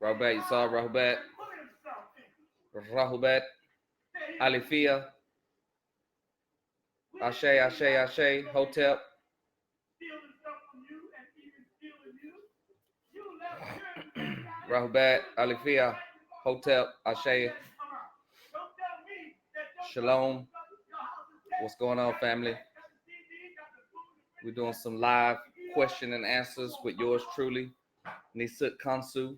Rahubat, you saw Rahubat, Alifia, Ashe, Hotep. Rahubat, Alifia, Hotep, Ashe, Shalom. What's going on, family? We're doing some live question and answers with yours truly, Nisut Khonsu.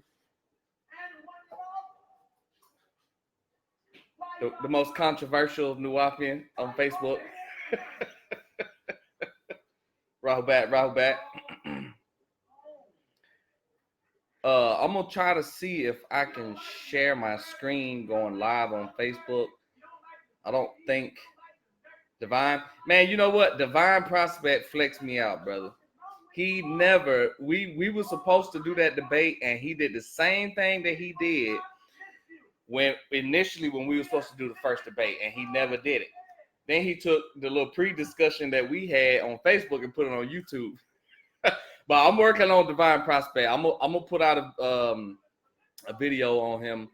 The most controversial Nu-Waupian on Facebook. Rahubat. I'm gonna try to see if I can share my screen going live on Facebook. I don't think Divine, man, you know what? Divine Prospect flexed me out, brother. He never, we were supposed to do that debate, and he did the same thing that he did when we were supposed to do the first debate, and he never did it. Then he took the little pre-discussion that we had on Facebook and put it on YouTube. But I'm working on Divine Prospect. I'm gonna put out a video on him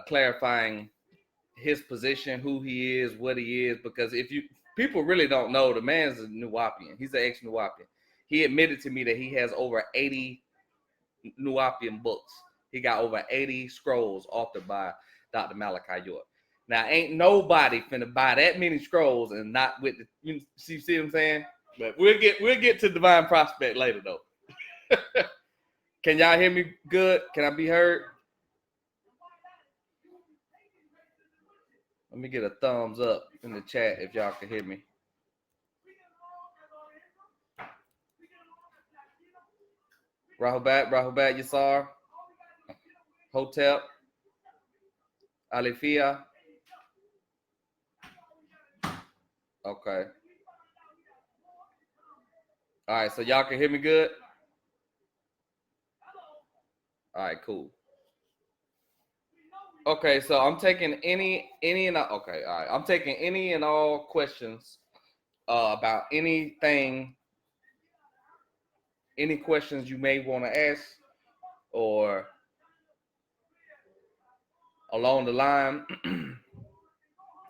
clarifying his position, who he is, what he is, because people really don't know, the man's a Nu-Waupian. He's an ex-Nu-Waupian. He admitted to me that he has over 80 Nu-Waupian books. He got over 80 scrolls authored by Dr. Malachi York. Now, ain't nobody finna buy that many scrolls and not with the, you see what I'm saying? But we'll get to Divine Prospect later though. Can y'all hear me good? Can I be heard? Let me get a thumbs up in the chat if y'all can hear me. Rahubat, Yasar, Hotep, Alifia. Okay. All right, so y'all can hear me good? All right, cool. Okay, so I'm taking any and all, okay, all right. I'm taking any and all questions about anything, any questions you may want to ask or along the line.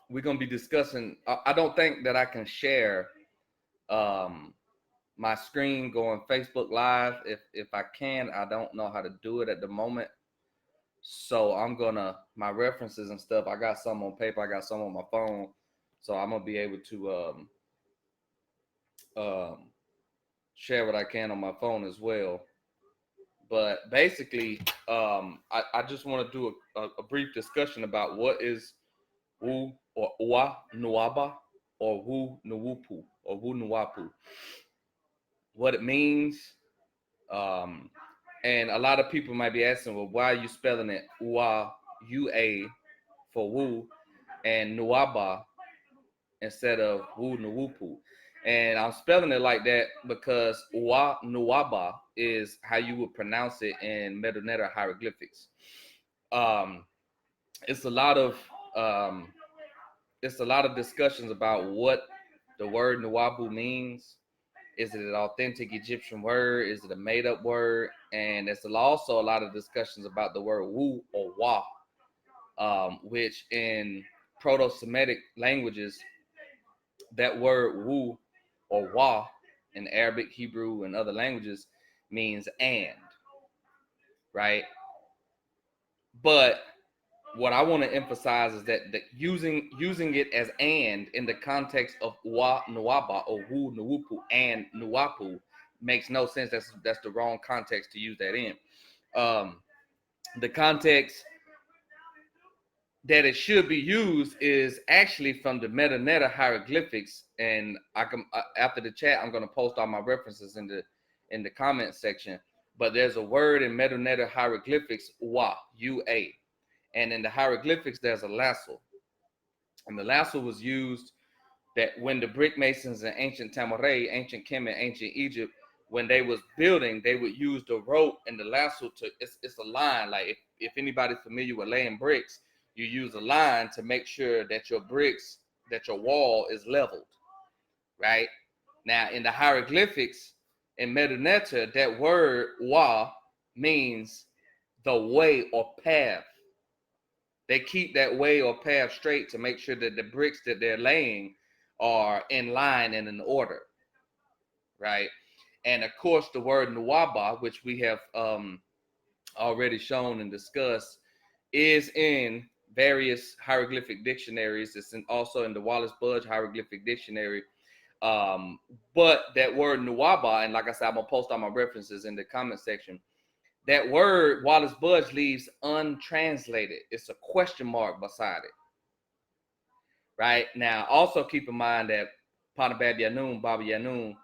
We're gonna be discussing. I don't think that I can share my screen going Facebook Live. If I can, I don't know how to do it at the moment. So I'm gonna, my references and stuff, I got some on paper, I got some on my phone. So I'm gonna be able to share what I can on my phone as well. But basically, I just want to do a brief discussion about what is Wu or Wa Nuaba or Wu Nu-Wau-Bu or Wu Nu-Wau-Bu, what it means. And a lot of people might be asking, well, why are you spelling it Ua, U-A for Wu and Nuaba instead of Wu Nu-Wau-Bu? And I'm spelling it like that because Ua Nuaba is how you would pronounce it in Medu-Neter hieroglyphics. It's a lot of discussions about what the word Nu-Wau-Bu means. Is it an authentic Egyptian word? Is it a made-up word? And there's also a lot of discussions about the word Wu or Wa, which in Proto-Semitic languages, that word Wu or Wa in Arabic, Hebrew, and other languages means and, right? But what I want to emphasize is that using it as and in the context of Wa Nuaba or Wu Nu-Wau-Bu and Nu-Wau-Bu makes no sense. That's the wrong context to use that in. The context that it should be used is actually from the Medu-Neter hieroglyphics, and I can after the chat I'm going to post all my references in the comment section. But there's a word in Medu-Neter hieroglyphics, Wa, U-A. And in the hieroglyphics, there's a lasso. And the lasso was used that when the brick masons in ancient Tamaray, ancient Kemet, ancient Egypt, when they was building, they would use the rope and the lasso to, it's a line. Like if anybody's familiar with laying bricks, You use a line to make sure that your bricks, that your wall is leveled, right? Now, in the hieroglyphics, in Meduneta, that word wa means the way or path. They keep that way or path straight to make sure that the bricks that they're laying are in line and in order, right? And of course, the word nuwaba, which we have already shown and discussed, is in various hieroglyphic dictionaries. It's also in the Wallace Budge Hieroglyphic Dictionary. But that word nuwaba, and like I said, I'm gonna post all my references in the comment section. That word Wallace Budge leaves untranslated. It's a question mark beside it. Right? Now, also keep in mind that Panabab Yanun, Baba Yanun,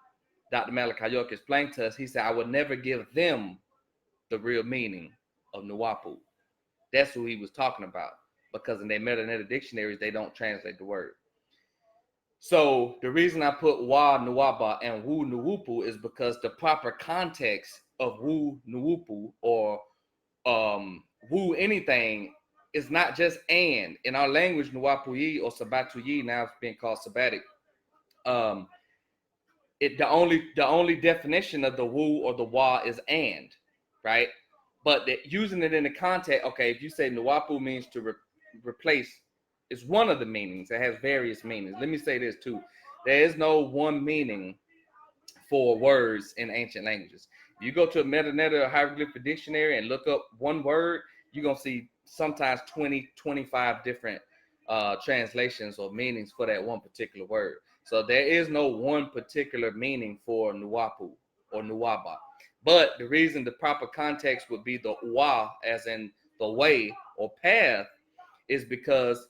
Dr. Malachi York explained to us, he said, I would never give them the real meaning of Nu-Wau-Bu. That's who he was talking about, because in their meta dictionaries, they don't translate the word. So the reason I put Wa Nuwaba and Wu Nuwupu is because the proper context of Wu Nuwupu or Wu anything is not just and. In our language, Nuwapuyi or Sabatuyi, now it's being called Sabbatic. The only definition of the Wu or the Wa is and, right? But using it in the context, okay, if you say Nuwapu means to replace, it's one of the meanings. It has various meanings. Let me say this too. There is no one meaning for words in ancient languages. If you go to a Metaneta hieroglyphic dictionary and look up one word, you're going to see sometimes 20, 25 different translations or meanings for that one particular word. So there is no one particular meaning for Nuwau-Bu or Nuwaba. But the reason the proper context would be the wa, as in the way or path, is because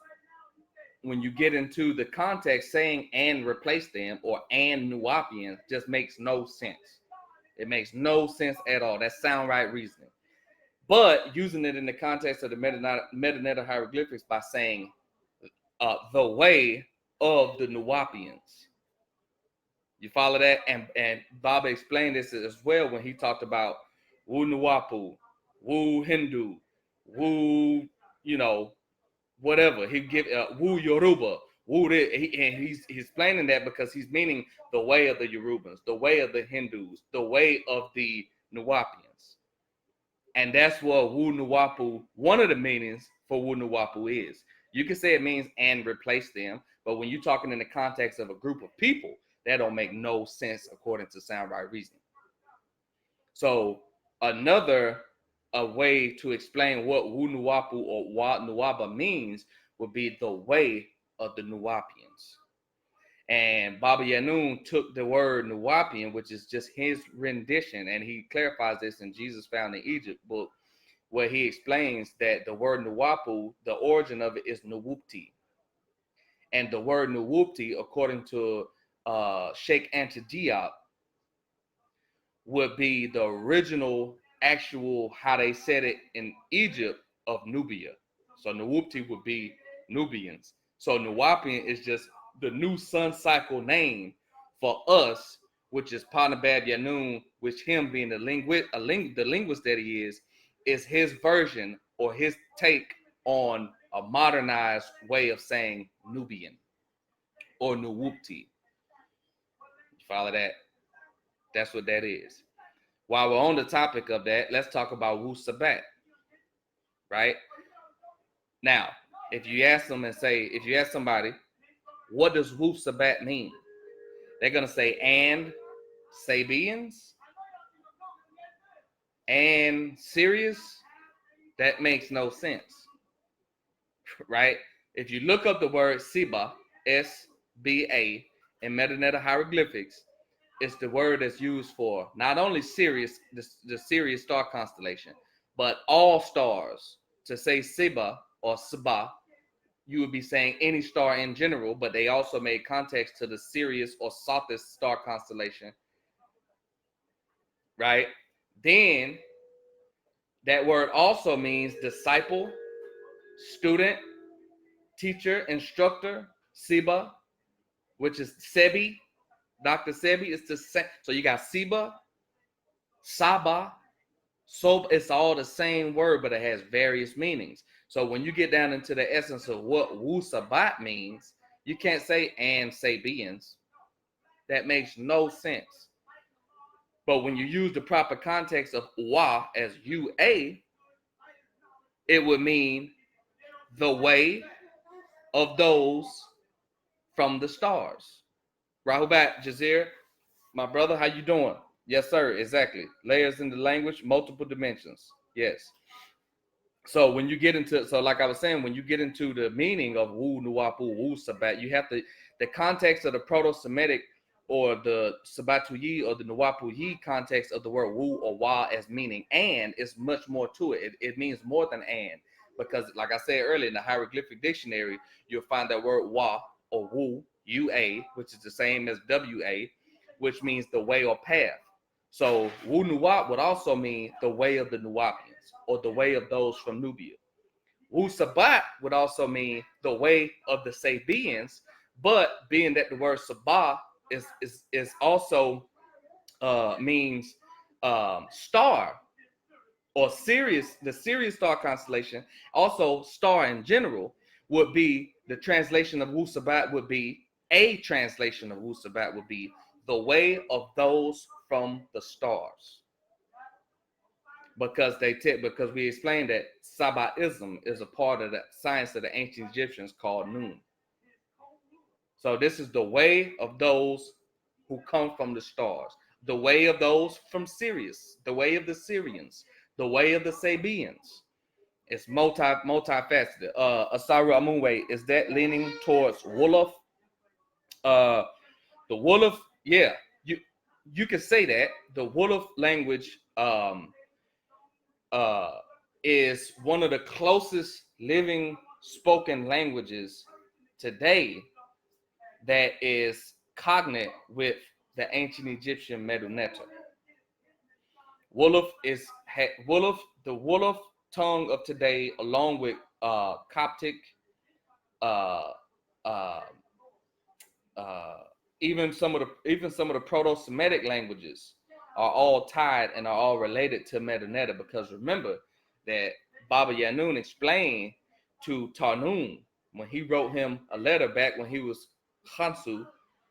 when you get into the context, saying and replace them or and Nuwapians just makes no sense. It makes no sense at all. That's sound right reasoning. But using it in the context of the Metaneta hieroglyphics by saying the way of the Nuwapians. You follow that? And Baba explained this as well when he talked about Wu Nuwau-Bu, Wu Hindu, Wu, whatever. He give Wu Yoruba, Wu this, and he's explaining that because he's meaning the way of the Yorubans, the way of the Hindus, the way of the Nuwapians. And that's what Wu Nuwau-Bu, one of the meanings for Wu Nuwau-Bu is. You can say it means and replace them, but when you're talking in the context of a group of people, that don't make no sense according to sound right reasoning. So another way to explain what Wu Nuwau-Bu or Wa Nuwaba means would be the way of the Nuwapians. And Baba Yanun took the word Nuwapian, which is just his rendition, and he clarifies this in Jesus Found in Egypt book, where he explains that the word Nuwau-Bu, the origin of it is Nuwupti. And the word Nuwupti, according to Sheikh Anta Diop, would be the original actual how they said it in Egypt of Nubia. So Nuwupti would be Nubians. So Nuwapian is just the new sun cycle name for us, which is Panabab Yanun, which him being the linguist that he is his version or his take on a modernized way of saying Nubian or Nuwupti. Follow that? That's what that is. While we're on the topic of that, let's talk about Wu Sabat. Right? Now, if you ask somebody, what does Wu Sabat mean? They're going to say, and Sabians? And Sirius? That makes no sense. Right? If you look up the word Siba, S-B-A, in Metaneta hieroglyphics, it's the word that's used for not only Sirius, the Sirius star constellation, but all stars. To say Siba or Saba, you would be saying any star in general, but they also made context to the Sirius or Sothis star constellation, right? Then that word also means disciple, student, teacher, instructor, Siba, which is Sebi, Dr. Sebi. It's the same. So you got Siba, Saba, so it's all the same word, but it has various meanings. So when you get down into the essence of what Wu Sabat means, you can't say and Sabians. That makes no sense. But when you use the proper context of Wa as UA, it would mean the way of those from the stars. Rahubat Jazir, my brother, how you doing? Yes, sir, exactly. Layers in the language, multiple dimensions. Yes. So when you get into, so like I was saying, when you get into the meaning of Wu Nu-Wau-Bu, Wu Sabat, you have to, the context of the Proto-Semitic or the Sabatuyi or the Nu-Wau-Bu context of the word Wu or Wa as meaning and is much more to it. It means more than and, because like I said earlier, in the hieroglyphic dictionary, you'll find that word Wa or Wu, U-A, which is the same as W-A, which means the way or path. So Wu Nuwap would also mean the way of the Nuwapians or the way of those from Nubia. Wu Sabat would also mean the way of the Sabians, but being that the word Sabah is also means star or Sirius, the Sirius star constellation, also star in general, would be the translation of Wu Sabat would be a translation of Wu Sabat would be the way of those from the stars. Because because we explained that Sabaism is a part of the science of the ancient Egyptians called Nun. So this is the way of those who come from the stars, the way of those from Sirius, the way of the Syrians, the way of the Sabians. It's multifaceted. Asaru Amunwe, is that leaning towards Wolof? The Wolof, yeah, you can say that. The Wolof language is one of the closest living spoken languages today that is cognate with the ancient Egyptian Meduneta. Wolof is Wolof, the Wolof tongue of today, along with Coptic, uh, uh, uh, even some of the Proto-Semitic languages are all tied and are all related to Meduneta, because remember that Baba Yanun explained to Tarnun when he wrote him a letter back when he was Khonsu,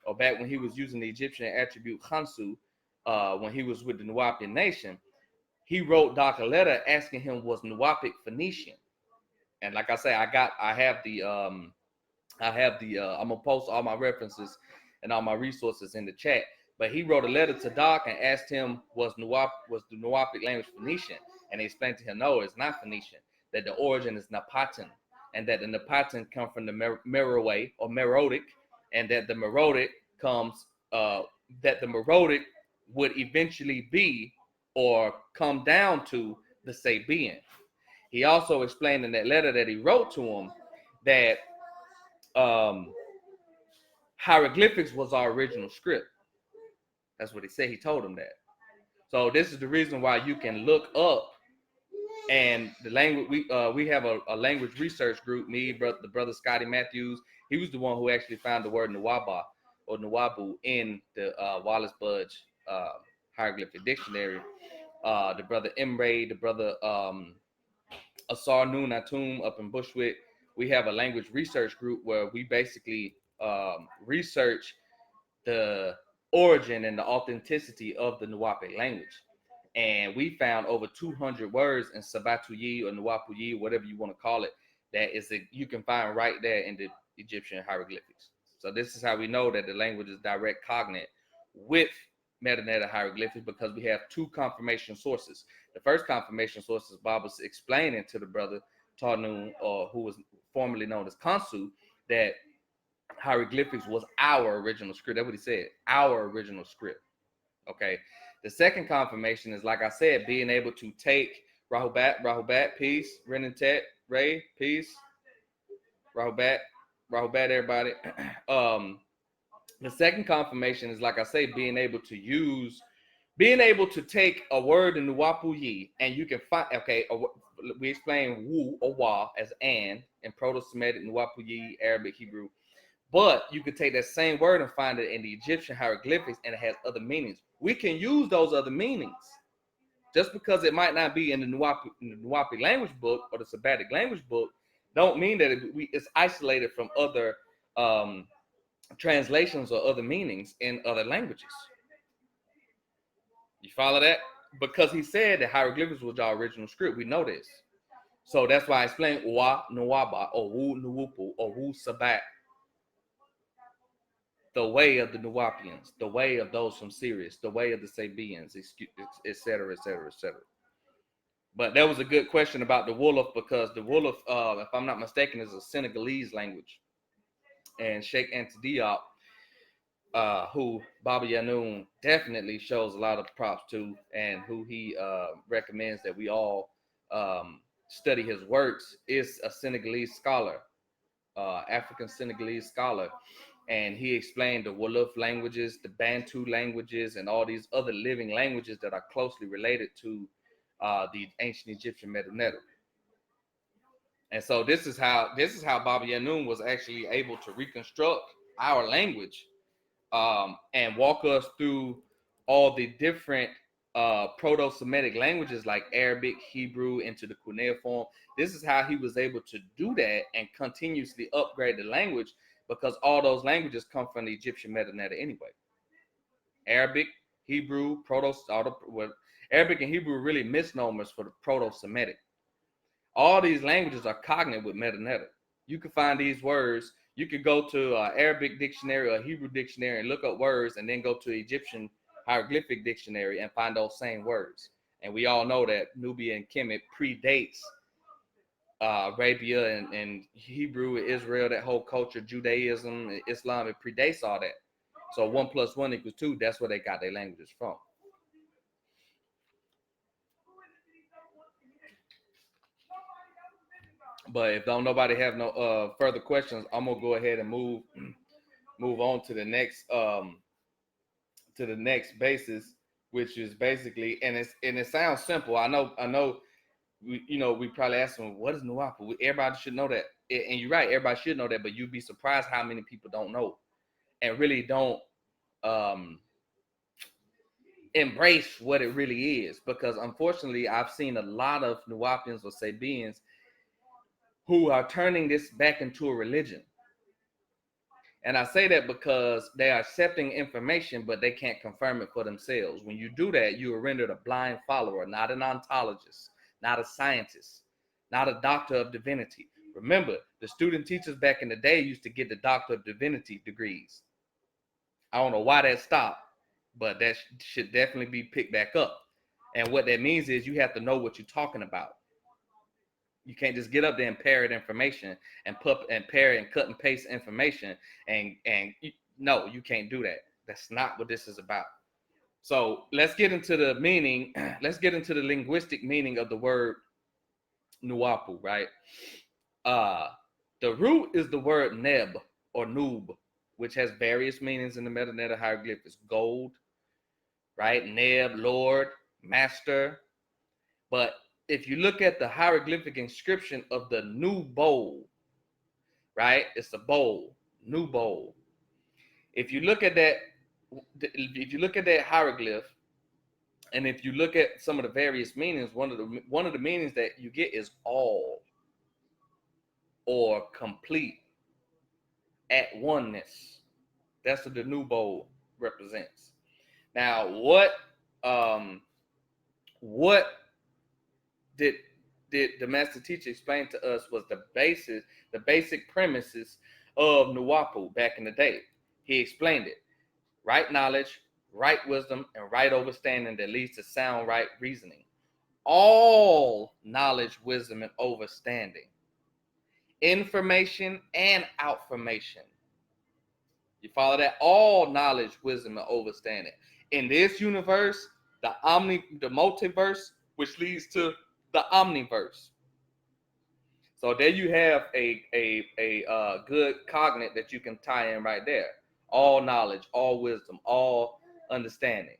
or back when he was using the Egyptian attribute Khonsu, when he was with the Nuwapian nation. He wrote Doc a letter asking him was Nuwapic Phoenician. And like I say, I have the I'm gonna post all my references and all my resources in the chat. But he wrote a letter to Doc and asked him was the Nuwapic language Phoenician, and he explained to him no, it's not Phoenician. That the origin is Napatan, and that the Napatan come from the Meroe or Meroitic, and that the Meroitic comes that the Meroitic would eventually be or come down to the Sabian. He also explained in that letter that he wrote to him that hieroglyphics was our original script. That's what he said. He told him that. So this is the reason why you can look up, and the language we have a language research group. Me, the brother Scotty Matthews, he was the one who actually found the word Nu-Wau-Bu or Nu-Wau-Bu in the Wallace Budge hieroglyphic dictionary. The brother Imre, the brother Asar Nun Atum up in Bushwick, we have a language research group where we basically research the origin and the authenticity of the Nuwapic language. And we found over 200 words in Sabatuyi or Nu-Wau-Bu, whatever you want to call it, that is you can find right there in the Egyptian hieroglyphics. So this is how we know that the language is direct cognate with Meduneta hieroglyphics, because we have two confirmation sources. The first confirmation source is Bob was explaining to the brother Tarnun, or who was formerly known as Khonsu, that hieroglyphics was our original script. That's what he said, our original script. Okay. The second confirmation is, like I said, being able to take Rahubat, peace, Renintet, Ray, peace, Rahubat, everybody. The second confirmation is, like I say, being able to take a word in Nu-Wau-Bu, and you can find, okay, we explain Wu or Wa as and in Proto-Semitic, Nu-Wau-Bu, Arabic, Hebrew. But you could take that same word and find it in the Egyptian hieroglyphics, and it has other meanings. We can use those other meanings Just because it might not be in the Nuwapi language book or the Sabbatic language book, don't mean that it's isolated from other translations or other meanings in other languages. You follow that? Because he said that hieroglyphics was our original script. We know this. So that's why I explained Wa Nuwaba or Wu Nuwupu or Wu Sabat. The way of the Nuwapians, the way of those from Sirius, the way of the Sabians, etc., etc., etc. But that was a good question about the Wolof, because the Wolof, if I'm not mistaken, is a Senegalese language. And Sheikh Anta Diop, who Baba Yanun definitely shows a lot of props to, and who he recommends that we all study his works, is a Senegalese scholar, African Senegalese scholar. And he explained the Wolof languages, the Bantu languages, and all these other living languages that are closely related to the ancient Egyptian Medu Neter. And so this is how Baba Yanun was actually able to reconstruct our language and walk us through all the different Proto-Semitic languages like Arabic, Hebrew, into the cuneiform. This is how he was able to do that and continuously upgrade the language, because all those languages come from the Egyptian Medu Neter anyway. Arabic, Hebrew, Arabic and Hebrew are really misnomers for the Proto-Semitic. All these languages are cognate with Medu Neter. You can find these words. You could go to an Arabic dictionary or a Hebrew dictionary and look up words, and then go to Egyptian hieroglyphic dictionary and find those same words. And we all know that Nubia and Kemet predates Arabia and Hebrew, Israel, that whole culture, Judaism, Islam, it predates all that. So 1 + 1 = 2. That's where they got their languages from. But if don't nobody have no further questions, I'm gonna go ahead and move on to the next basis, which is basically, and it sounds simple. I know. We probably ask them, what is Nu-Wau-Bu? Everybody should know that, and you're right. Everybody should know that, but you'd be surprised how many people don't know and really don't embrace what it really is. Because unfortunately, I've seen a lot of Nu-Wapians or Sabians who are turning this back into a religion. And I say that because they are accepting information, but they can't confirm it for themselves. When you do that, you are rendered a blind follower, not an ontologist, not a scientist, not a doctor of divinity. Remember, the student teachers back in the day used to get the doctor of divinity degrees. I don't know why that stopped, but that should definitely be picked back up. And what that means is you have to know what you're talking about. You can't just get up there and parrot information and parrot and cut and paste information no, you can't do that. That's not what this is about. So let's get into the meaning. Let's get into the linguistic meaning of the word Nu-Wau-Bu, right? The root is the word neb or noob, which has various meanings in the Medu Neter hieroglyphics. Gold, right? Neb, Lord, Master. But if you look at the hieroglyphic inscription of the Nu-Bowl, right? It's a bowl, Nu-Bowl. If you look at that hieroglyph, and if you look at some of the various meanings, one of the meanings that you get is all, or complete, at oneness. That's what the Nu-Bowl represents. Now, what did the master teacher explain to us was the basic premises of Nu-Wau-Bu back in the day. He explained it. Right knowledge, right wisdom, and right understanding that leads to sound right reasoning. All knowledge, wisdom, and understanding. Information and outformation. You follow that? All knowledge, wisdom, and understanding. In this universe, the multiverse, which leads to the omniverse. So there you have a good cognate that you can tie in right there. All knowledge, all wisdom, all understanding,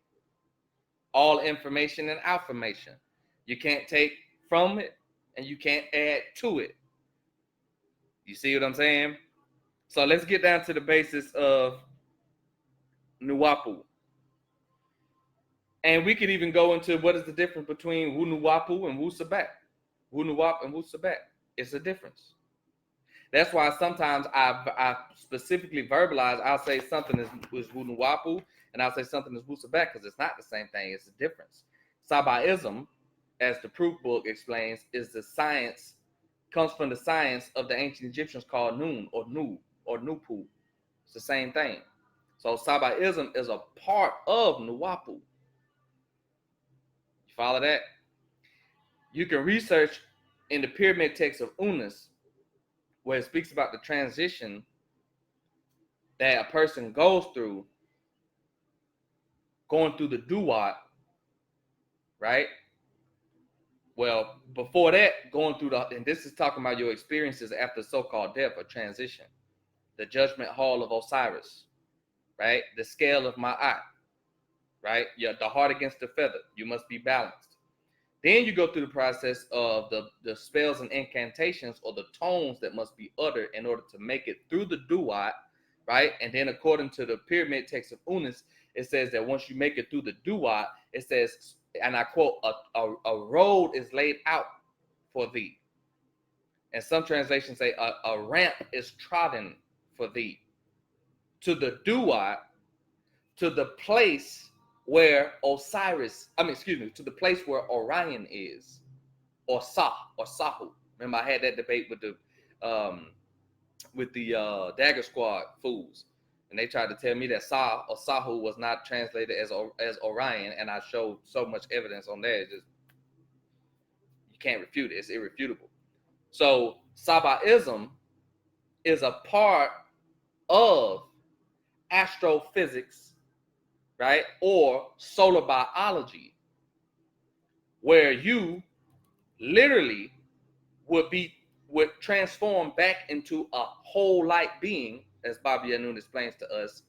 all information and affirmation. You can't take from it and you can't add to it. You see what I'm saying? So let's get down to the basis of Nu-Wau-Bu. And we could even go into what is the difference between Nu-Wau-Bu and Wu-Sabat. Wu-Nu-Wau and Wu-Sabat. It's a difference. That's why sometimes I specifically verbalize. I'll say something is Nu-Wau-Bu and I'll say something is Wu-Sabat because it's not the same thing. It's a difference. Sabaism, as the proof book explains, is the science, comes from the science of the ancient Egyptians called Nun or Nu or Nu-Pu. It's the same thing. So Sabaism is a part of Nu-Wau-Bu. You follow that? You can research in the pyramid text of Unas, where it speaks about the transition that a person goes through, going through the duat, right? Well, before that, going through and this is talking about your experiences after so-called death or transition, the judgment hall of Osiris, right? The scale of Ma'at, right? The heart against the feather. You must be balanced. Then you go through the process of the spells and incantations or the tones that must be uttered in order to make it through the duat, right? And then according to the pyramid text of Unas, it says that once you make it through the duat, it says, and I quote, a road is laid out for thee. And some translations say a ramp is trodden for thee. To the duat, to the place where Osiris, to the place where Orion is, or Sahu. Remember, I had that debate with the Dagger Squad fools, and they tried to tell me that Sa or Sahu was not translated as Orion, and I showed so much evidence on that. Just you can't refute it; it's irrefutable. So Sabaism is a part of astrophysics, right, or solar biology, where you literally would transform back into a whole light being, as Baba Amun explains to us,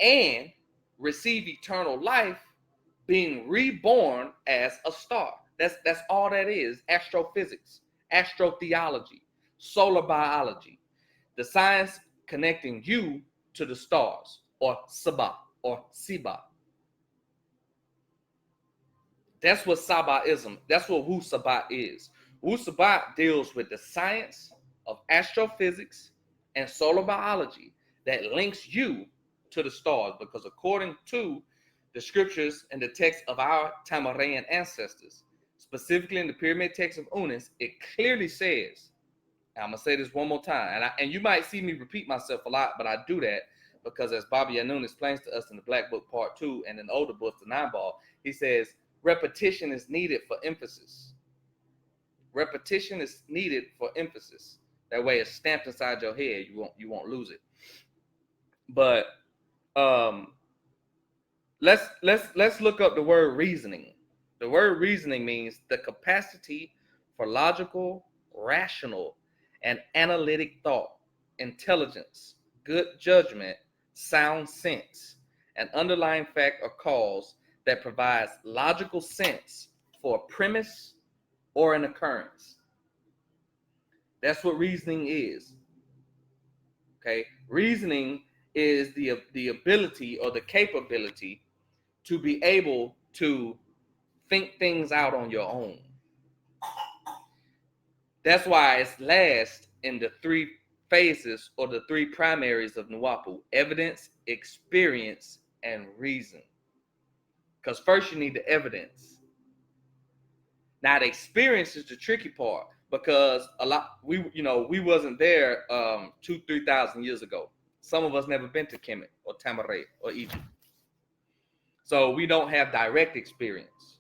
and receive eternal life, being reborn as a star. That's all that is. Astrophysics, astrotheology, solar biology, the science connecting you to the stars, or Saba, or Siba. That's what Sabaism, that's what Wu-Sabat is. Wu-Sabat deals with the science of astrophysics and solar biology that links you to the stars, because according to the scriptures and the text of our Tamarayan ancestors, specifically in the pyramid text of Unas, it clearly says, and I'm going to say this one more time, and you might see me repeat myself a lot, but I do that because as Baba Yanun explains to us in the Black Book Part 2 and in the older books, the Nine Ball, he says, repetition is needed for emphasis. Repetition is needed for emphasis. That way it's stamped inside your head. You won't lose it. But let's look up the word reasoning. The word reasoning means the capacity for logical, rational, and analytic thought, intelligence, good judgment, sound sense, an underlying fact or cause that provides logical sense for a premise or an occurrence. That's what reasoning is. Okay, reasoning is the ability or the capability to be able to think things out on your own. That's why it's last in the three phases or the three primaries of Nu-Wau-Bu: evidence, experience, and reason. Because first you need the evidence. Now the experience is the tricky part, because we wasn't there 2,000-3,000 years ago. Some of us never been to Kemet or Tamaray or Egypt, so we don't have direct experience.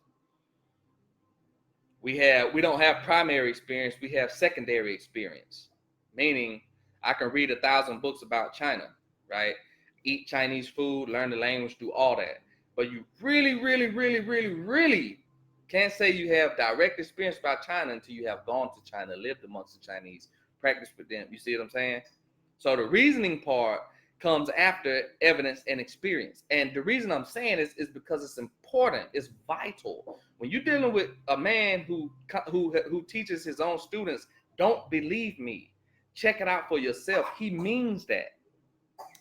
We don't have primary experience. We have secondary experience, meaning I can read 1,000 books about China, right? Eat Chinese food, learn the language, do all that. But you really, really, really, really, really can't say you have direct experience about China until you have gone to China, lived amongst the Chinese, practiced with them. You see what I'm saying? So the reasoning part comes after evidence and experience. And the reason I'm saying is because it's important, it's vital. When you're dealing with a man who teaches his own students, don't believe me, check it out for yourself. He means that.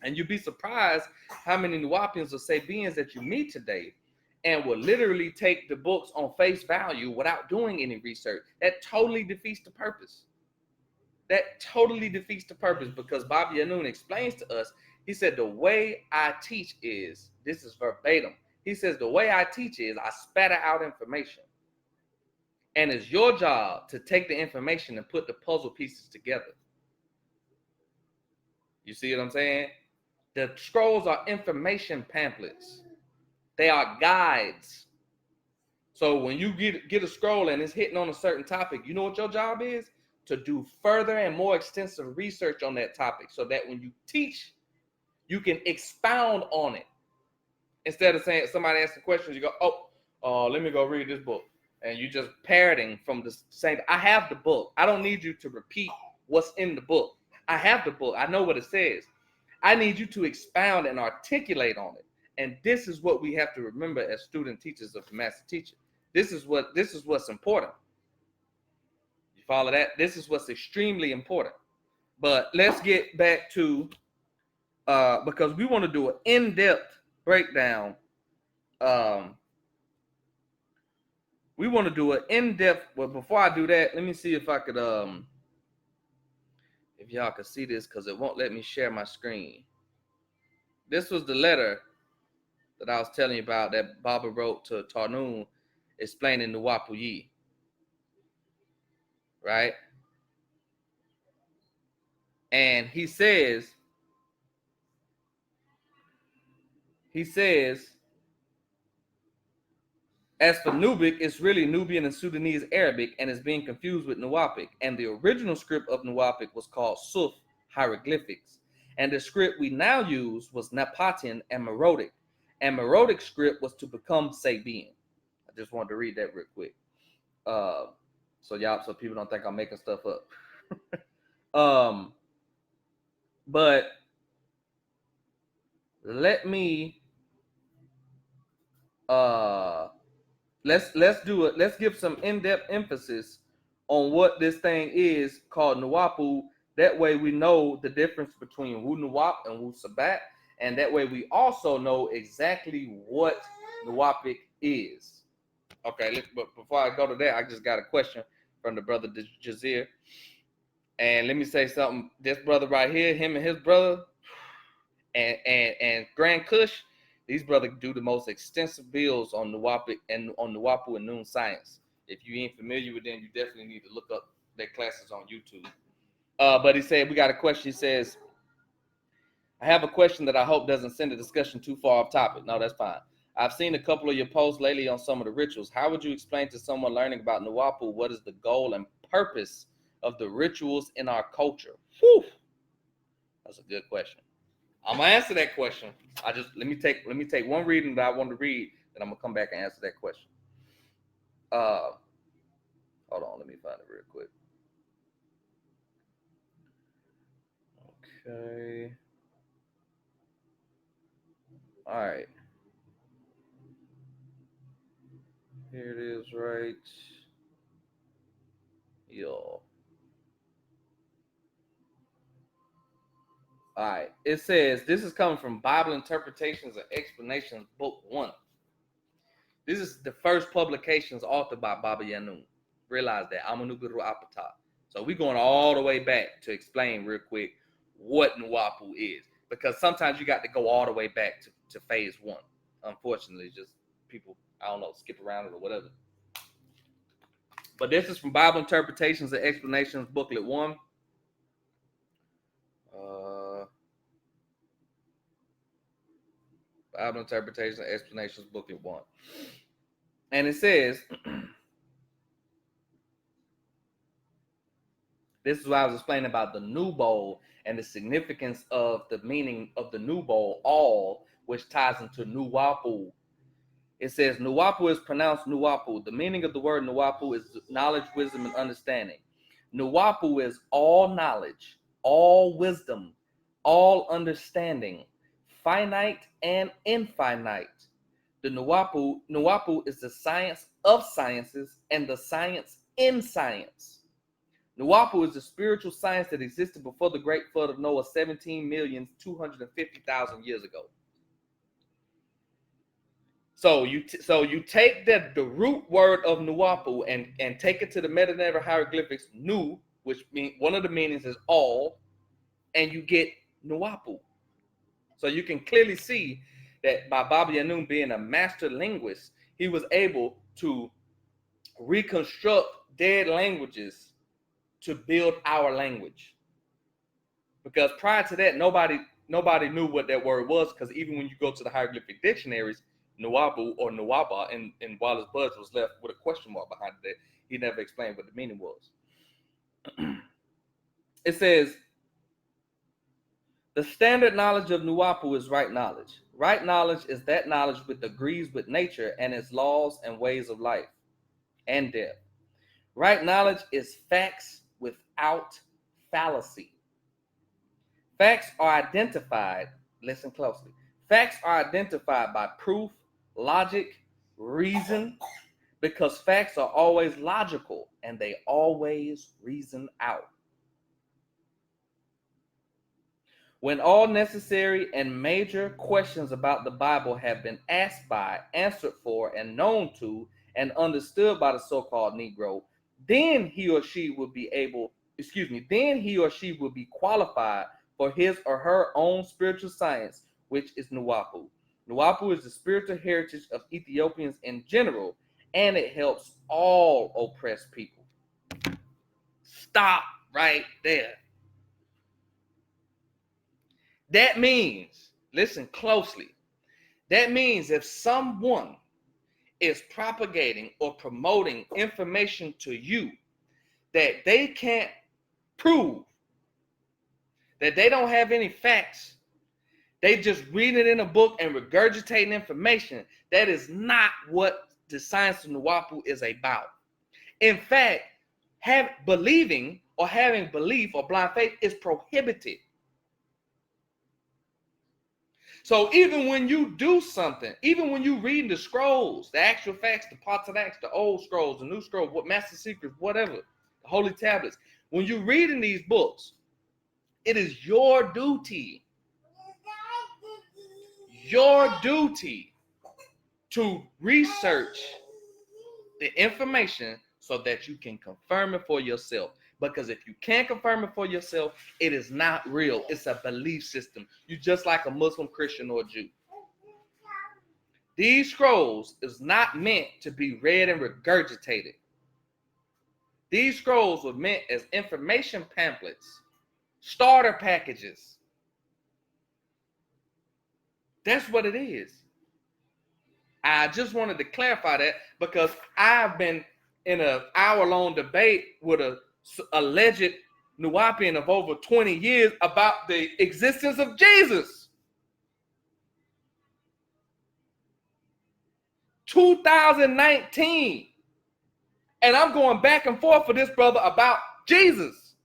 And you'd be surprised how many Nu-Wapians or Sabians that you meet today, and will literally take the books on face value without doing any research. That totally defeats the purpose. That totally defeats the purpose, because Baba Yanun explains to us, he said, the way I teach is, this is verbatim, he says, the way I teach is I spatter out information. And it's your job to take the information and put the puzzle pieces together. You see what I'm saying? The scrolls are information pamphlets. They are guides. So when you get a scroll and it's hitting on a certain topic, you know what your job is? To do further and more extensive research on that topic, so that when you teach, you can expound on it. Instead of saying, somebody asks the questions, you go, let me go read this book. And you just parroting from the same. I have the book. I don't need you to repeat what's in the book. I have the book. I know what it says. I need you to expound and articulate on it. And this is what we have to remember as student teachers of the master teacher. This is what's important. You follow that? This is what's extremely important. But let's get back to, because we want to do an in-depth breakdown. We want to do an in-depth, well, before I do that, let me see if I could, if y'all could see this, because it won't let me share my screen. This was the letter that I was telling you about that Baba wrote to Tarnoon explaining the Nu-Wau-Bu, right? And he says, as for Nubic, it's really Nubian and Sudanese Arabic, and is being confused with Nuwapic. And the original script of Nuwapic was called Suf hieroglyphics. And the script we now use was Napatian and Meroitic. And Meroitic script was to become Sabian. I just wanted to read that real quick. So people don't think I'm making stuff up. But let me let's give some in-depth emphasis on what this thing is called Nu-Wau-Bu. That way we know the difference between Wu-Nuwap and Wu-Sabat, and that way we also know exactly what Nu-Wapic is. Okay, but before I go to that, I just got a question from the brother Jazir. And let me say something. This brother right here, him and his brother, and Grand Kush, these brothers do the most extensive builds on Nu-Wapic and on Nu-Wau-Bu and Noon Science. If you ain't familiar with them, you definitely need to look up their classes on YouTube. But he said, we got a question. He says, I have a question that I hope doesn't send the discussion too far off topic. No, that's fine. I've seen a couple of your posts lately on some of the rituals. How would you explain to someone learning about Nu-Wau-Bu what is the goal and purpose of the rituals in our culture? Whew. That's a good question. I'm gonna answer that question. Let me take one reading that I want to read, then I'm gonna come back and answer that question. Hold on, let me find it real quick. Okay. All right. Here it is, right? Yo. All right. It says, this is coming from Bible Interpretations and Explanations, Book 1. This is the first publications authored by Baba Yanun. Realize that. Amun Guru Apata. So we're going all the way back to explain real quick what Nu-Wau-Bu is. Because sometimes you got to go all the way back to phase 1. Unfortunately, just people, I don't know, skip around it or whatever. But this is from Bible Interpretations and Explanations, Booklet 1. Bible Interpretations and Explanations, Booklet 1. And it says, this is what I was explaining about the Nu Bowl and the significance of the meaning of the Nu Bowl, all, which ties into Nu-Wau-Bu. It says, Nu-Wau-Bu is pronounced Nu-Wau-Bu. The meaning of the word Nu-Wau-Bu is knowledge, wisdom, and understanding. Nu-Wau-Bu is all knowledge, all wisdom, all understanding, finite and infinite. The Nu-Wau-Bu is the science of sciences and the science in science. Nu-Wau-Bu is the spiritual science that existed before the great flood of Noah 17,250,000 years ago. So you take the root word of Nu-Wau-Bu and take it to the meta hieroglyphics Nu, which mean one of the meanings is all, and you get Nu-Wau-Bu. So you can clearly see that by Baba Yanun being a master linguist, he was able to reconstruct dead languages to build our language. Because prior to that, nobody knew what that word was, because even when you go to the hieroglyphic dictionaries, Nu-Wau-Bu or Nu-Wau-Ba, and Wallace Budge was left with a question mark behind it. He never explained what the meaning was. It says, the standard knowledge of Nu-Wau-Bu is right knowledge. Right knowledge is that knowledge which agrees with nature and its laws and ways of life and death. Right knowledge is facts without fallacy. Facts are identified, listen closely. Facts are identified by proof, logic, reason, because facts are always logical and they always reason out. When all necessary and major questions about the Bible have been asked by, answered for, and known to, and understood by the so-called Negro, then he or she will be qualified for his or her own spiritual science, which is Nu-Wau-Bu. Nu-Wau-Bu is the spiritual heritage of Ethiopians in general, and it helps all oppressed people. Stop right there. That means, listen closely, that means if someone is propagating or promoting information to you that they can't prove, that they don't have any facts, they just read it in a book and regurgitating information, that is not what the science of Nu-Wau-Bu is about. In fact, having belief or blind faith is prohibited. So even when you do something, even when you read the scrolls, the actual facts, the Patanaks, the old scrolls, the new scrolls, what master secrets, whatever, the holy tablets, when you read in these books, it is your duty to research the information so that you can confirm it for yourself. Because if you can't confirm it for yourself, it is not real. It's a belief system. You're just like a Muslim, Christian, or Jew. These scrolls is not meant to be read and regurgitated. These scrolls were meant as information pamphlets, starter packages. That's what it is. I just wanted to clarify that because I've been in an hour-long debate with a alleged Nu-Waubian of over 20 years about the existence of Jesus. 2019. And I'm going back and forth with this brother about Jesus.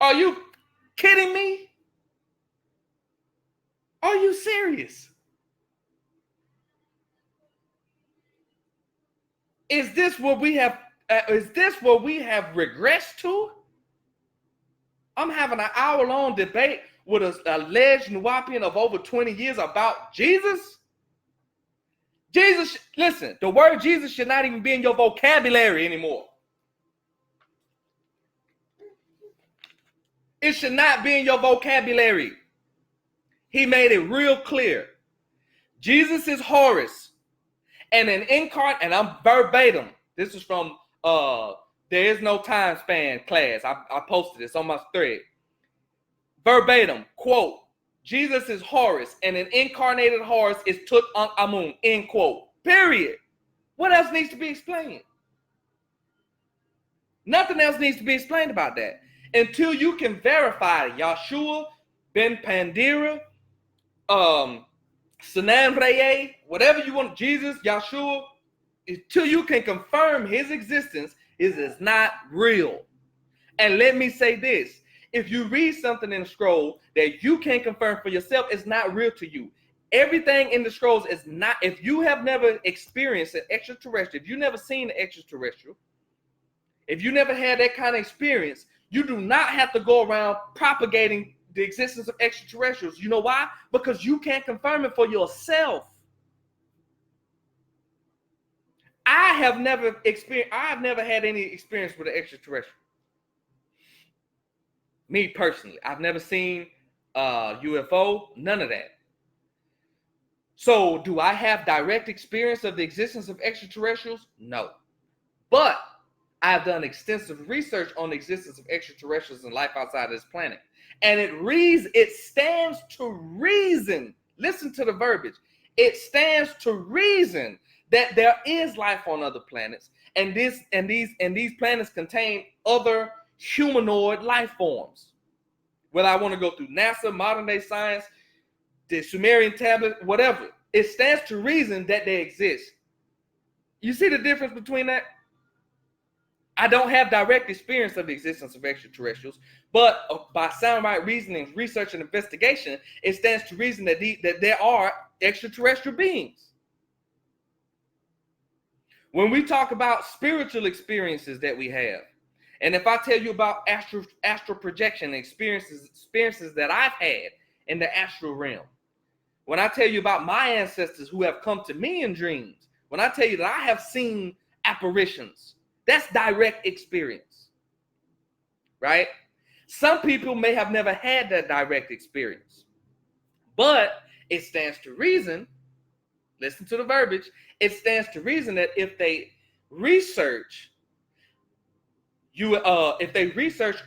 Are you kidding me? Are you serious? Is this what we have regressed to? I'm having an hour-long debate with an alleged Nu-Waubian of over 20 years about Jesus. Listen, the word Jesus should not even be in your vocabulary anymore. It should not be in your vocabulary. He made it real clear. Jesus is Horus, and an incarnate, and I'm verbatim. This is from There Is No Time Span class. I posted this on my thread. Verbatim, quote, Jesus is Horus, and an incarnated Horus is Amun, end quote. Period. What else needs to be explained? Nothing else needs to be explained about that. Until you can verify Yahshua, Ben Pandira, Sanan Reye, whatever you want, Jesus, Yahshua, until you can confirm his existence, it is not real. And let me say this. If you read something in the scroll that you can't confirm for yourself, it's not real to you. Everything in the scrolls is not, if you have never experienced an extraterrestrial, if you've never seen an extraterrestrial, if you never had that kind of experience, you do not have to go around propagating the existence of extraterrestrials. You know why? Because you can't confirm it for yourself. I have never had any experience with an extraterrestrial. Me personally, I've never seen UFO, none of that. So do I have direct experience of the existence of extraterrestrials? No. But I've done extensive research on the existence of extraterrestrials and life outside of this planet. And it stands to reason. Listen to the verbiage. It stands to reason that there is life on other planets, and these planets contain other humanoid life forms. Whether I want to go through NASA, modern day science, the Sumerian tablet, whatever, it stands to reason that they exist. You see the difference between that? I don't have direct experience of the existence of extraterrestrials, but by sound right reasoning, research, and investigation, it stands to reason that there are extraterrestrial beings. When we talk about spiritual experiences that we have, and if I tell you about astral projection experiences that I've had in the astral realm, when I tell you about my ancestors who have come to me in dreams, when I tell you that I have seen apparitions, that's direct experience, right? Some people may have never had that direct experience, but it stands to reason, listen to the verbiage, it stands to reason that if they research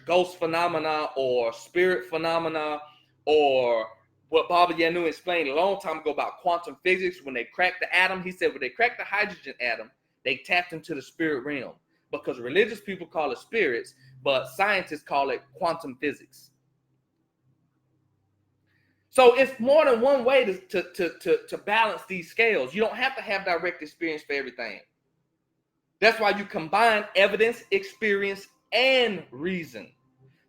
ghost phenomena or spirit phenomena, or what Baba Yanu explained a long time ago about quantum physics, when they cracked the atom, he said when they cracked the hydrogen atom, they tapped into the spirit realm. Because religious people call it spirits, but scientists call it quantum physics. So it's more than one way to balance these scales. You don't have to have direct experience for everything. That's why you combine evidence, experience, and reason.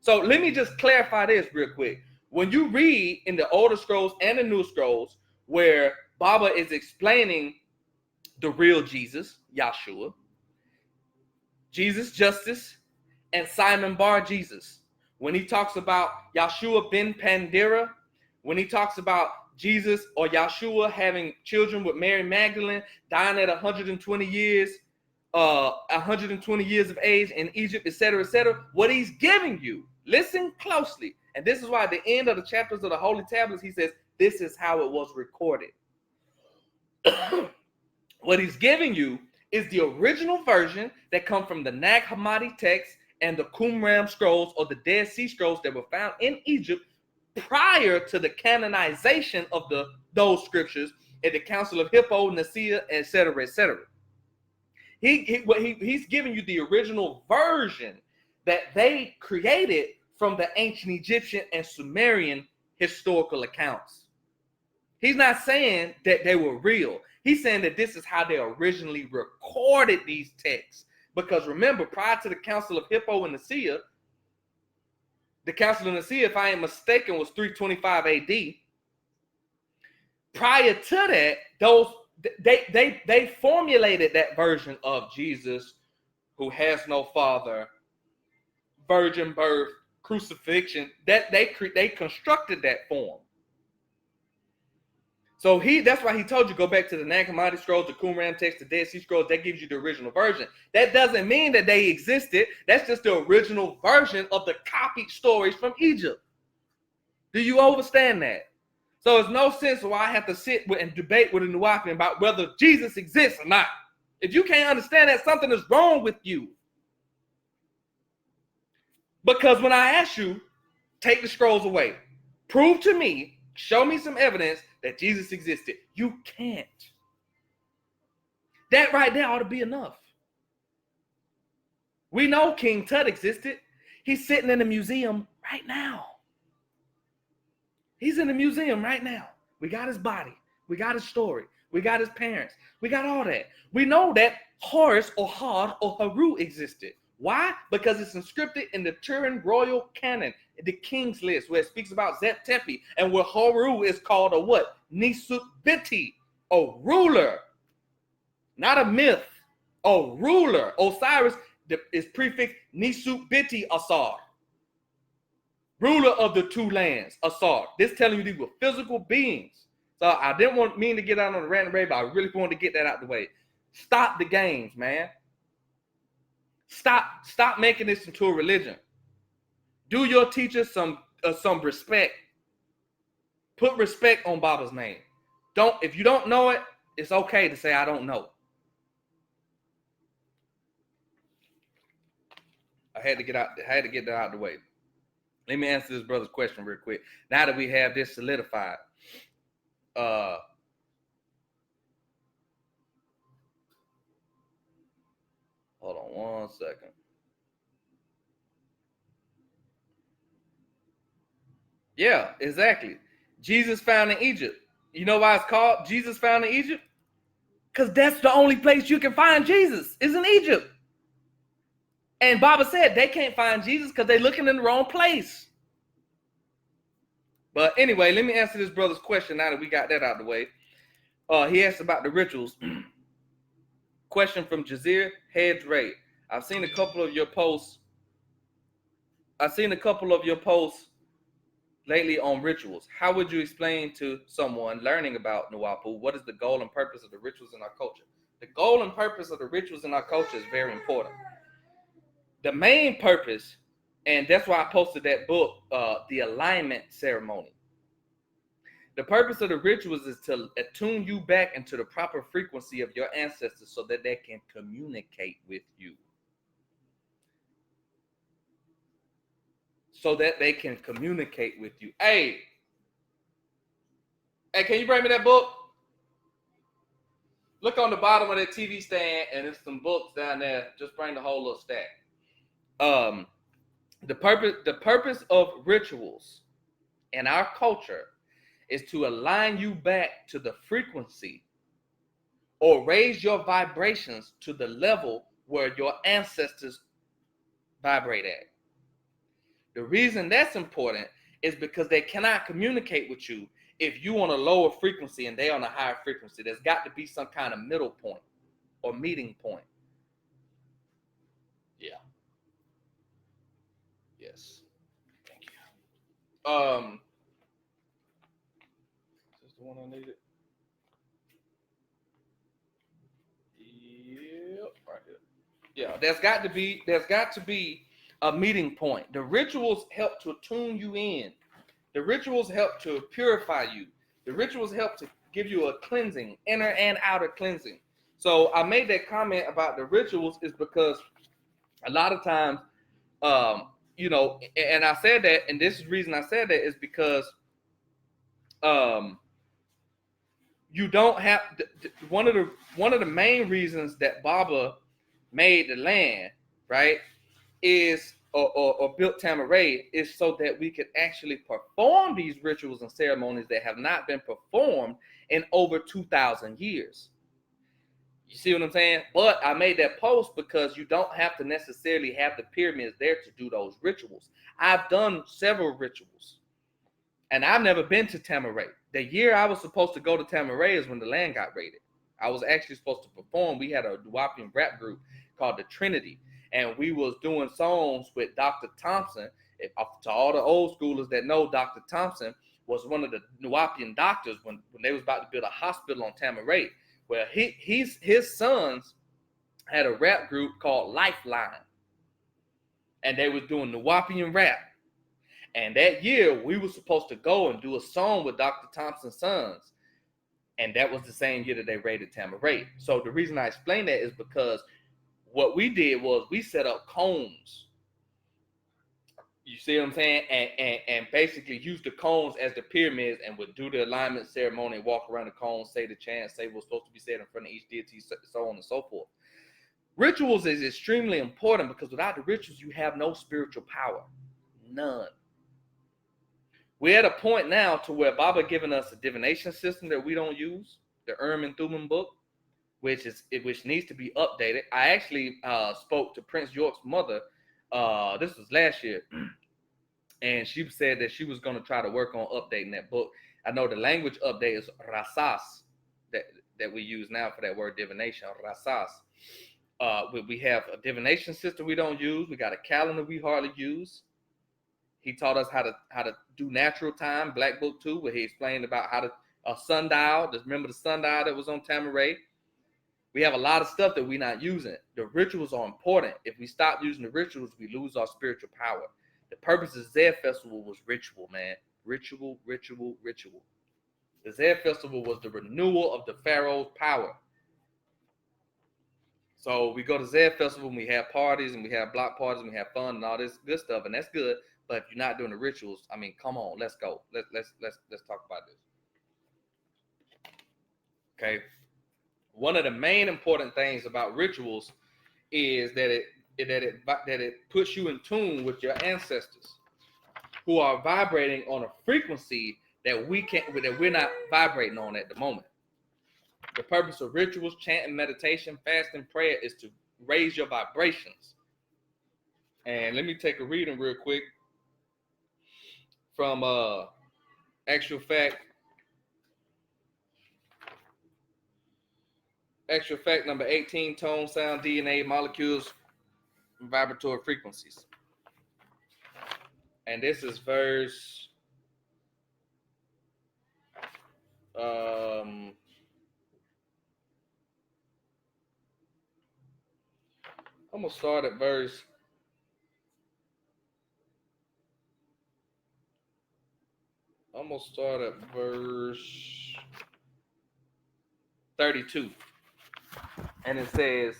So let me just clarify this real quick. When you read in the older scrolls and the new scrolls where Baba is explaining the real Jesus, Yahshua, Jesus Justice, and Simon Bar Jesus, when he talks about Yahshua ben Pandera, when he talks about Jesus or Yahshua having children with Mary Magdalene, dying at 120 years of age in Egypt, etc., what he's giving you, listen closely, and this is why at the end of the chapters of the Holy Tablets, he says, this is how it was recorded. What he's giving you is the original version that come from the Nag Hammadi text and the Qumran scrolls, or the Dead Sea Scrolls that were found in Egypt prior to the canonization of those scriptures at the Council of Hippo, Nicaea, etc., etc. He's giving you the original version that they created from the ancient Egyptian and Sumerian historical accounts. He's not saying that they were real. He's saying that this is how they originally recorded these texts. Because remember, prior to the Council of Hippo and Nicaea, the Council of Nicaea, if I ain't mistaken, was 325 AD. Prior to that, they formulated that version of Jesus who has no father, virgin birth, crucifixion. That they constructed that form. So that's why he told you go back to the Nag Hammadi scrolls, the Qumran text, the Dead Sea Scrolls. That gives you the original version. That doesn't mean that they existed. That's just the original version of the copied stories from Egypt. Do you understand that? So there's no sense why I have to sit and debate with a Nu-Wau-Bu about whether Jesus exists or not. If you can't understand that, something is wrong with you. Because when I ask you, take the scrolls away, prove to me, show me some evidence that Jesus existed. You can't. That right there ought to be enough. We know King Tut existed. He's sitting in a museum right now. He's in the museum right now. We got his body. We got his story. We got his parents. We got all that. We know that Horus or Hod or Haru existed. Why? Because it's inscripted in the Turin Royal Canon, the King's List, where it speaks about Zep Tepi, and where Haru is called a what? Nisut Biti, a ruler, not a myth, a ruler. Osiris is prefixed Nisut Biti Asar, ruler of the two lands, Asar. This telling you these were physical beings. So I didn't mean to get out on a random raid, but I really wanted to get that out the way. Stop the games, man. Stop making this into a religion. Do your teachers some respect. Put respect on Baba's name. If you don't know it, it's okay to say I don't know. I had to get that out of the way. Let me answer this brother's question real quick. Now that we have this solidified, hold on one second. Yeah, exactly. Jesus found in Egypt. You know why it's called Jesus found in Egypt? Because that's the only place you can find Jesus is in Egypt. And Baba said they can't find Jesus because they're looking in the wrong place. But anyway, let me answer this brother's question now that we got that out of the way. He asked about the rituals. Question from Jazir Hedge Ray. I've seen a couple of your posts lately on rituals. How would you explain to someone learning about Nu-Wau-Bu what is the goal and purpose of the rituals in our culture? The goal and purpose of the rituals in our culture is very important. The main purpose, and that's why I posted that book, The Alignment Ceremony. The purpose of the rituals is to attune you back into the proper frequency of your ancestors so that they can communicate with you. Hey, can you bring me that book? Look on the bottom of that TV stand, and there's some books down there. Just bring the whole little stack. The purpose of rituals in our culture is to align you back to the frequency or raise your vibrations to the level where your ancestors vibrate at. The reason that's important is because they cannot communicate with you if you on a lower frequency and they on a higher frequency. There's got to be some kind of middle point or meeting point. Yeah. Yes. Thank you. Is this the one I needed? Yep, right here. Yeah, there's got to be a meeting point. The rituals help to tune you in. The rituals help to purify you. The rituals help to give you a cleansing, inner and outer cleansing. So I made that comment about the rituals is because a lot of times, and I said that, and this is the reason I said that is because you don't have one of the main reasons that Baba made the land, right, is or built Tamaray is so that we could actually perform these rituals and ceremonies that have not been performed in over 2,000 years. You see what I'm saying? But I made that post because you don't have to necessarily have the pyramids there to do those rituals. I've done several rituals, and I've never been to Tamaray. The year I was supposed to go to Tamaray is when the land got raided. I was actually supposed to perform. We had a Nu-Wau-Bu rap group called the Trinity, and we was doing songs with Dr. Thompson. To all the old schoolers that know, Dr. Thompson was one of the Nu-Wau-Bu doctors when they was about to build a hospital on Tamaray. Well, his sons had a rap group called Lifeline, and they was doing Nu-Wau-Bu rap. And that year, we were supposed to go and do a song with Dr. Thompson's sons. And that was the same year that they raided Tamaray. So the reason I explain that is because what we did was we set up cones. You see what I'm saying? And basically use the cones as the pyramids and would do the alignment ceremony, walk around the cones, say the chant, say what's supposed to be said in front of each deity, so on and so forth. Rituals is extremely important because without the rituals, you have no spiritual power. None. We're at a point now to where Baba giving us a divination system that we don't use, the and Thummim book, which needs to be updated. I actually spoke to Prince York's mother. This was last year, and she said that she was going to try to work on updating that book. I know the language update is rasas that we use now for that word divination, rasas. We have a divination system we don't use. We got a calendar we hardly use. He taught us how to do natural time, Black Book 2, where he explained about how to a sundial. Just remember the sundial that was on Tamaray. We have a lot of stuff that we're not using. The rituals are important. If we stop using the rituals, we lose our spiritual power. The purpose of the Zed Festival was ritual, man. Ritual, ritual, ritual. The Zed Festival was the renewal of the Pharaoh's power. So we go to Zed Festival and we have parties and we have block parties and we have fun and all this good stuff, and that's good. But if you're not doing the rituals, I mean, come on, let's go. Let's talk about this. Okay. One of the main important things about rituals is that it puts you in tune with your ancestors, who are vibrating on a frequency that we're not vibrating on at the moment. The purpose of rituals, chant, and meditation, fasting, prayer is to raise your vibrations. And let me take a reading real quick from Actual Fact number 18, tone, sound, DNA, molecules, vibratory frequencies. And this is verse I'm gonna start at verse 32. And it says,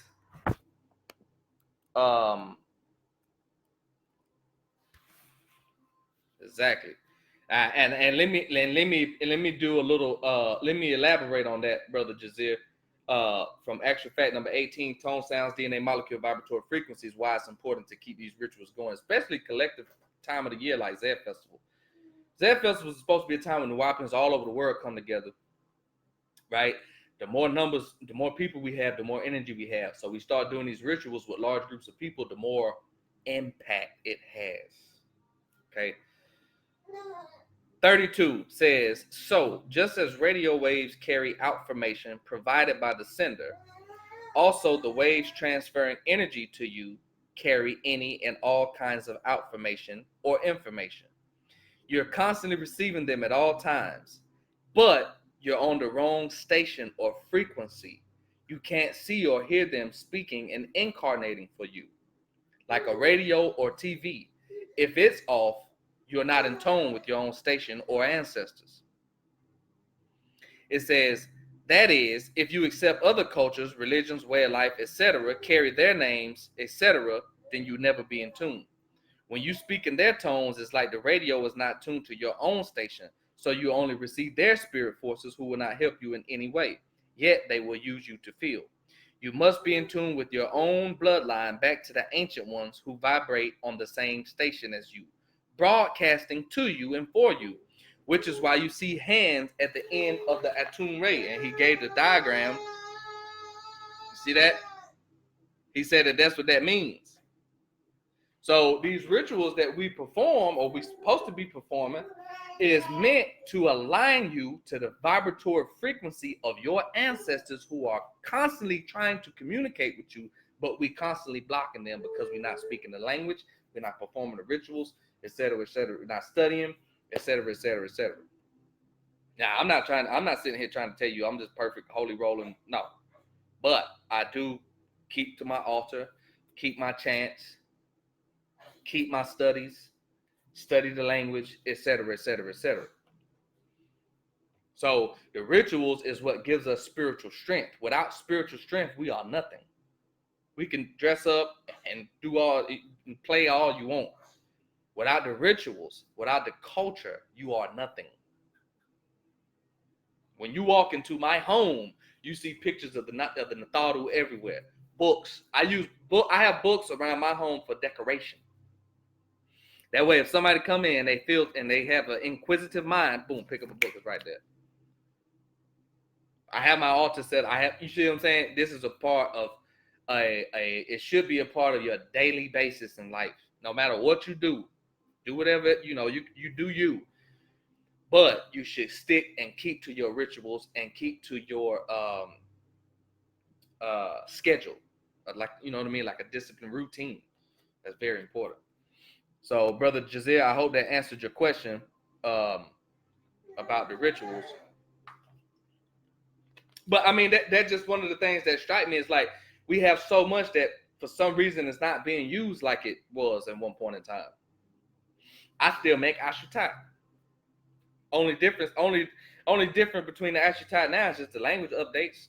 exactly. And let me do a little let me elaborate on that, brother Jazir. From Actual Fact number 18, tone, sounds, DNA, molecule, vibratory frequencies, why it's important to keep these rituals going, especially collective time of the year like Zed Festival. Zed Festival is supposed to be a time when the Wapians all over the world come together, right? The more numbers, the more people we have, the more energy we have. So we start doing these rituals with large groups of people, the more impact it has. Okay. 32 says, so just as radio waves carry outformation provided by the sender, also the waves transferring energy to you carry any and all kinds of outformation or information. You're constantly receiving them at all times, but you're on the wrong station or frequency. You can't see or hear them speaking and incarnating for you, like a radio or TV. If it's off, you're not in tone with your own station or ancestors. It says, that is, if you accept other cultures, religions, way of life, etc., carry their names, etc., then you never be in tune. When you speak in their tones, it's like the radio is not tuned to your own station, so you only receive their spirit forces who will not help you in any way, yet they will use you to feel. You must be in tune with your own bloodline back to the ancient ones who vibrate on the same station as you, broadcasting to you and for you, which is why you see hands at the end of the Atum Ray. And he gave the diagram. You see that? He said that that's what that means. So these rituals that we perform, or we're supposed to be performing, is meant to align you to the vibratory frequency of your ancestors who are constantly trying to communicate with you, but we constantly blocking them because we're not speaking the language, we're not performing the rituals, etc., etc., we're not studying, etc., etc., etc. Now, I'm not sitting here trying to tell you I'm just perfect, holy rolling. No. But I do keep to my altar, keep my chants, keep my studies, study the language, etc., etc., etc. So the rituals is what gives us spiritual strength. Without spiritual strength, we are nothing. We can dress up and do all, and play all you want. Without the rituals, without the culture, you are nothing. When you walk into my home, you see pictures of the Natharu everywhere. Books. I have books around my home for decoration. That way, if somebody come in, they feel and they have an inquisitive mind, boom, pick up a book. It's right there. I have my altar set. You see what I'm saying? This is a part of it should be a part of your daily basis in life. No matter what you do whatever, you do you. But you should stick and keep to your rituals and keep to your schedule. Like, you know what I mean? Like a disciplined routine. That's very important. So, Brother Jazir, I hope that answered your question about the rituals. But I mean, that's just one of the things that strike me is like we have so much that for some reason it's not being used like it was at one point in time. I still make ashutat. Only difference between the ashutat now is just the language updates.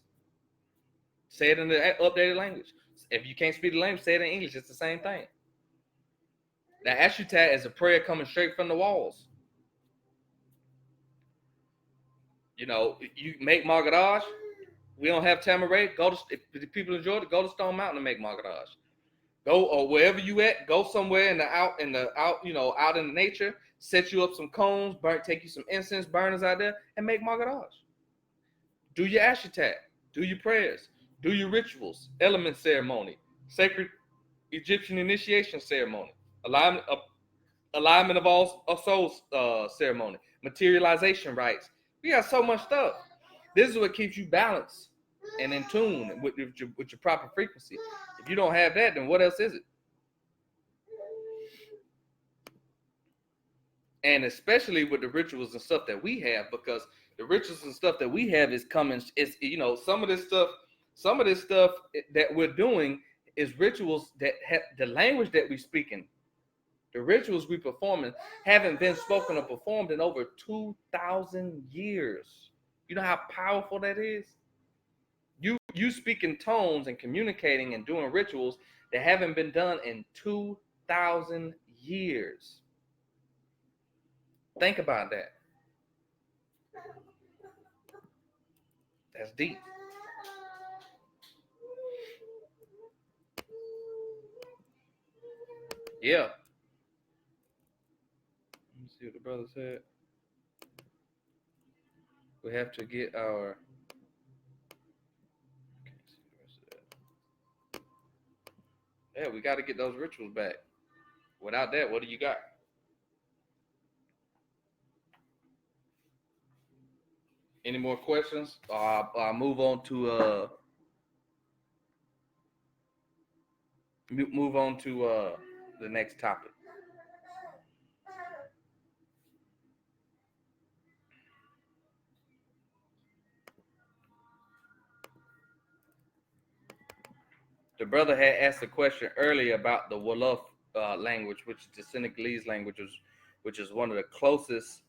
Say it in the updated language. If you can't speak the language, say it in English. It's the same thing. Now, ashutat is a prayer coming straight from the walls. You know, you make Margarage. We don't have Tamaray. Go to if the people in Georgia, go to Stone Mountain and make Margarage. Go or wherever you at. Go somewhere out in the nature. Set you up some cones. Take you some incense burners out there and make Margarage. Do your ashutat. Do your prayers. Do your rituals. Element ceremony. Sacred Egyptian initiation ceremony. Alignment of all of souls ceremony. Materialization rites. We got so much stuff. This is what keeps you balanced and in tune with your proper frequency. If you don't have that, then what else is it? And especially with the rituals and stuff that we have, because the rituals and stuff that we have is coming. It's some of this stuff that we're doing is rituals that have the language that we speaking. The rituals we performing haven't been spoken or performed in over 2,000 years. You know how powerful that is? You speaking tones and communicating and doing rituals that haven't been done in 2,000 years. Think about that. That's deep. Yeah. Let me see what the brother said. We have to get our. Yeah, we got to get those rituals back. Without that, what do you got? Any more questions? I'll move on to the next topic. The brother had asked a question earlier about the Wolof language, which is the Senegalese language, which is one of the closest